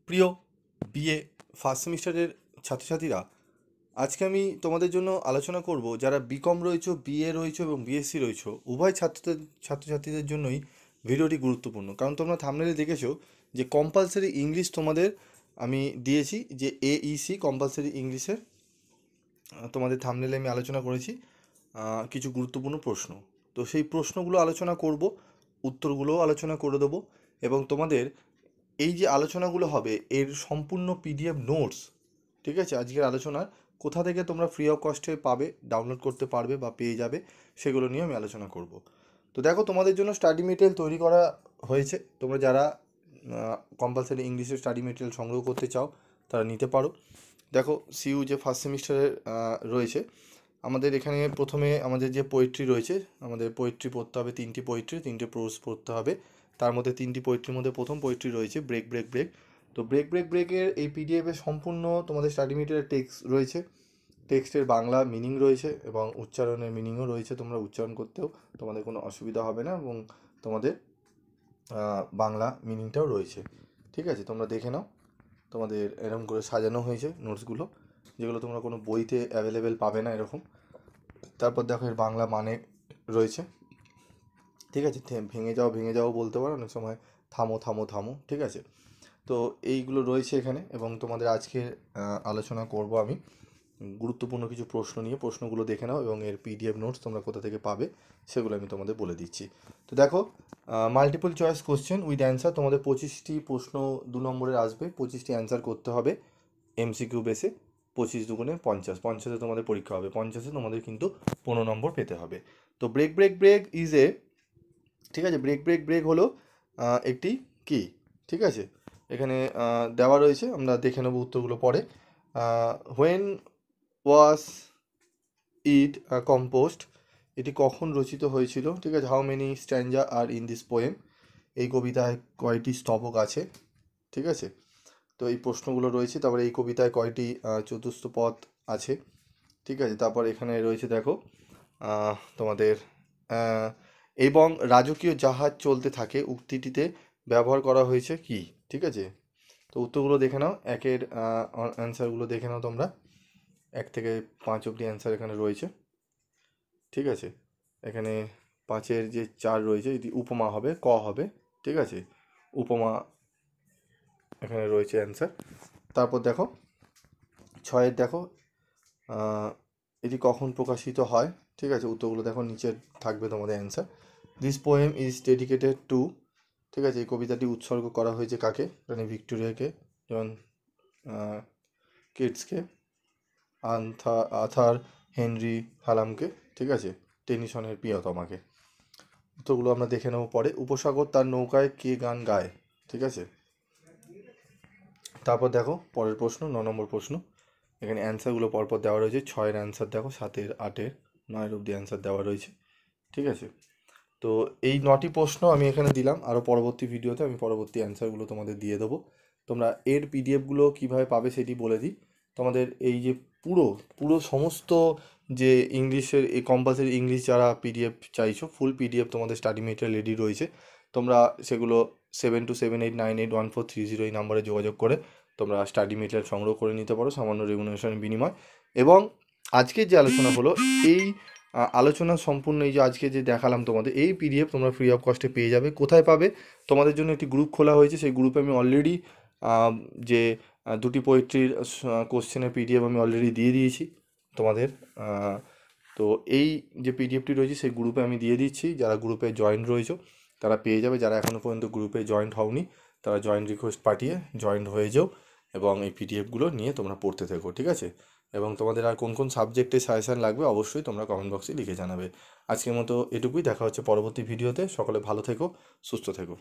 প্রিয় BA first সেমিস্টারের ছাত্রছাত্রীরা, আজকে আমি তোমাদের জন্য আলোচনা করব যারা বিকম রয়েছে, বিএ রয়েছে এবং বিএসসি রয়েছে, উভয় ছাত্রছাত্রীদের জন্যই ভিডিওটি গুরুত্বপূর্ণ। কারণ তোমরা থাম্বনেলে দেখেছো যে কম্পালসারি ইংলিশ তোমাদের আমি দিয়েছি, যে এইসি কম্পালসারি ইংলিশের তোমাদের থাম্বনেলে আমি আলোচনা করেছি কিছু গুরুত্বপূর্ণ প্রশ্ন। তো সেই প্রশ্নগুলো আলোচনা করব, উত্তরগুলোও আলোচনা করে দেবো, এবং তোমাদের এই যে আলোচনাগুলো হবে এর সম্পূর্ণ পিডিএফ নোটস, ঠিক আছে, আজকের আলোচনার কোথা থেকে তোমরা ফ্রি অফ কস্টে পাবে, ডাউনলোড করতে পারবে বা পেয়ে যাবে, সেগুলো নিয়ে আমি আলোচনা করব। তো দেখো, তোমাদের জন্য স্টাডি মেটেরিয়াল তৈরি করা হয়েছে। তোমরা যারা কম্পালসারি ইংলিশের স্টাডি মেটেরিয়াল সংগ্রহ করতে চাও তারা নিতে পারো। দেখো, সিইউ যে ফার্স্ট সেমিস্টারের রয়েছে, আমাদের এখানে প্রথমে আমাদের যে পোয়েট্রি রয়েছে, আমাদের পোয়েট্রি পড়তে হবে, 3টি পোয়েট্রি, 3টে প্রোজ পড়তে হবে। তার মধ্যে 3টি পোয়েট্রির মধ্যে প্রথম পোয়েট্রি রয়েছে ব্রেক ব্রেক ব্রেক। তো ব্রেক ব্রেক ব্রেকের এই পিডিএফে সম্পূর্ণ তোমাদের স্টাডি মেটেরিয়াল টেক্সট রয়েছে, টেক্সটের বাংলা মিনিং রয়েছে এবং উচ্চারণের মিনিংও রয়েছে। তোমরা উচ্চারণ করতেও তোমাদের কোনো অসুবিধা হবে না, এবং তোমাদের বাংলা মিনিংটাও রয়েছে। ঠিক আছে, তোমরা দেখে নাও। তোমাদের এরকম করে সাজানো হয়েছে নোটসগুলো, যেগুলো তোমরা কোনো বইতে অ্যাভেলেবেল পাবে না এরকম। তারপর দেখো, এর বাংলা মানে রয়েছে। ঠিক আছে, ভেঙে যাও বলতে পারো অনেক সময়, থামো থামো থামো। ঠিক আছে, তো এইগুলো রয়েছে এখানে, এবং তোমাদের আজকে আলোচনা করব আমি গুরুত্বপূর্ণ কিছু প্রশ্ন নিয়ে। প্রশ্নগুলো দেখে নাও এবং এর পিডিএফ নোটস তোমরা কোথা থেকে পাবে সেগুলো আমি তোমাদের বলে দিচ্ছি। তো দেখো, multiple choice question with answer, তোমাদের 25টি প্রশ্ন 2 নম্বরের আসবে, 25টি অ্যান্সার করতে হবে এমসিকিউ বেসে। 25 দুগুণে 50, 50-এ তোমাদের পরীক্ষা হবে, 50-এ তোমাদের কিন্তু 15 নম্বর পেতে হবে। তো break break break is a, ঠিক আছে, ব্রেক ব্রেক ব্রেক হলো একটি কি, ঠিক আছে, এখানে দেওয়া রয়েছে, আমরা দেখে নেব উত্তরগুলো পরে। হোয়েন ওয়াজ ইট কম্পোস্ট, এটি কখন রচিত হয়েছিল, ঠিক আছে। How many stanza are in this poem, এই কবিতায় কয়টি স্তবক আছে, ঠিক আছে। তো এই প্রশ্নগুলো রয়েছে। তারপরে এই কবিতায় কয়টি চতুস্থ পদ আছে, ঠিক আছে। তারপর এখানে রয়েছে দেখো তোমাদের এবং রাজকীয় জাহাজ চলতে থাকে উক্তিটিতে ব্যবহার করা হয়েছে কি, ঠিক আছে। তো উত্তরগুলো দেখে নাও, একের অ্যান্সারগুলো দেখে নাও তোমরা, 1 থেকে 5 অবধি অ্যান্সার এখানে রয়েছে, ঠিক আছে। এখানে 5-এর যে 4 রয়েছে এটি উপমা হবে, ক হবে, ঠিক আছে, উপমা এখানে রয়েছে অ্যান্সার। তারপর দেখো 6-এর দেখো, এটি কখন প্রকাশিত হয়, ঠিক আছে। উত্তরগুলো দেখো, নিচে থাকবে তোমাদের answer. This poem is dedicated to, ঠিক আছে, এই কবিতাটি উৎসর্গ করা হয়েছে কাকে, রানী ভিক্টোরিয়াকে, যেমন কিটসকে, আথার হেনরি হ্যালামকে, ঠিক আছে, টেনিসনের প্রিয়তমাকে। উত্তরগুলো আমরা দেখে নেব পরে। উপসাগর তার নৌকায় কে গান গায়, ঠিক আছে। তারপর দেখো পরের প্রশ্ন, 9 নম্বর প্রশ্ন। এখানে অ্যান্সারগুলো পরপর দেওয়া রয়েছে। 6-এর অ্যান্সার দেখো, 7-এর, 8-এর, 9-এর অবধি অ্যান্সার দেওয়া রয়েছে, ঠিক আছে। তো এই 9টি প্রশ্ন আমি এখানে দিলাম, আরও পরবর্তী ভিডিওতে আমি পরবর্তী অ্যান্সারগুলো তোমাদের দিয়ে দেবো। তোমরা এর পিডিএফগুলো কীভাবে পাবে সেটি বলে দিই। তোমাদের এই যে পুরো পুরো সমস্ত যে ইংলিশের এই কম্পালসারি ইংলিশ যারা পিডিএফ চাইছো, ফুল পিডিএফ তোমাদের স্টাডি মেটেরিয়াল রেডি রয়েছে। তোমরা সেগুলো 7278981430 এই নাম্বারে যোগাযোগ করে তোমরা স্টাডি মেটেরিয়াল সংগ্রহ করে নিতে পারো সামান্য রেমুনারেশনের বিনিময়। এবং আজকের যে আলোচনা হলো, এই আলোচনা সম্পূর্ণ এই যে আজকে যে দেখালাম তোমাদের, এই পিডিএফ তোমরা ফ্রি অফ কস্টে পেয়ে যাবে। কোথায় পাবে? তোমাদের জন্য একটি গ্রুপ খোলা হয়েছে, সেই গ্রুপে আমি অলরেডি যে 2টি পোয়েট্রির কোশ্চেনের পিডিএফ আমি অলরেডি দিয়ে দিয়েছি তোমাদের। তো এই যে পিডিএফটি রয়েছে সেই গ্রুপে আমি দিয়ে দিচ্ছি, যারা গ্রুপে জয়েন রয়েছে তারা পেয়ে যাবে। যারা এখনও পর্যন্ত গ্রুপে জয়েন্ট হওনি তারা জয়েন রিকোয়েস্ট পাঠিয়ে জয়েন্ট হয়ে যাও, এবং এই পিডিএফগুলো নিয়ে তোমরা পড়তে থেকো, ঠিক আছে। এবং তোমাদের আর কোন কোন সাবজেক্টে সাজেশান লাগবে অবশ্যই তোমরা কমেন্ট বক্সে লিখে জানাবে। আজকের মতো এটুকুই, দেখা হচ্ছে পরবর্তী ভিডিওতে। সকলে ভালো থেকো, সুস্থ থেকো।